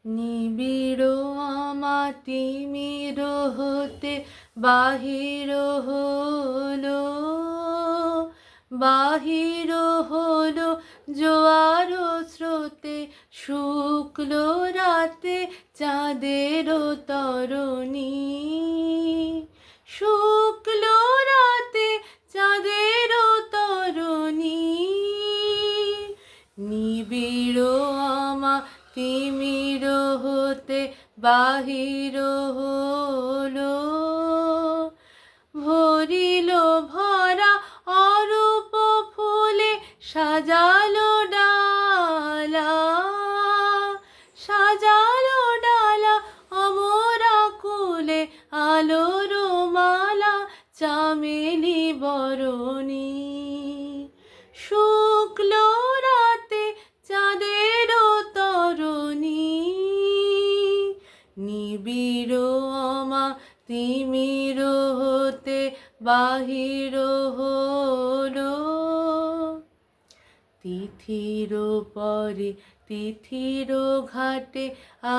নিবিড় আমার তিমির হতে বাহির হলো, বাহির হলো জোয়ার স্রোতে, শুক্ল রাতে চাঁদের তরণী, শুক্ল রাতে চাঁদের তরণী। নিবিড় আমা তিমির হতে বাহির হলো, ভরিল ভরা অরূপ ফুলে সাজালো ডালা, সাজালো ডালা অমরা কুলে, আলোর মালা চামেলি বরণী। শুক্ল রাতে চাঁদের তরণী, নিবিড় আমা তিমির হতে বাহির হলো। তিথির পরে তিথির ঘাটে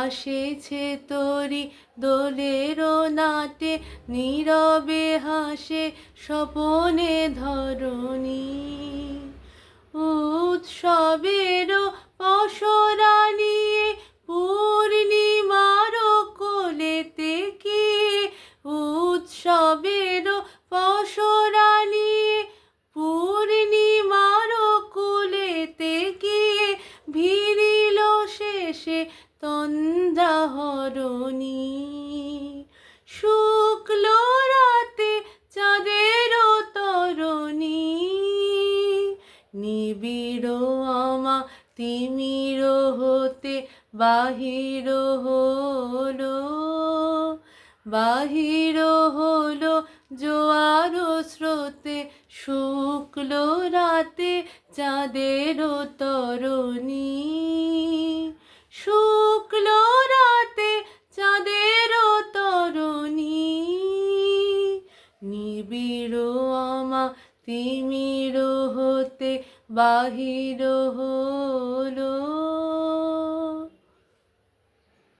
আসেছে তরি দোলের নাটে, নীরবে হাসে স্বপনে ধরণী। উৎসবের পসরা নিয়ে পূর্ণিমার কোলেতে কি, উৎসবের পসরা নিয়ে পূর্ণিমার কোলেতে গিয়ে ভিড়িল শেষে তন্দ্রাহরণী। শুক্ল রাতে চাঁদের তরণী, নিবিড় আমা তিমির হতে বাহির হলো, বাহির হলো জোয়ার স্রোতে, শুক্ল রাতে চাঁদের তরণী, শুক্ল রাতে চাঁদের তরণী। নিবিড় আমা তিমির হতে বাহির হলো।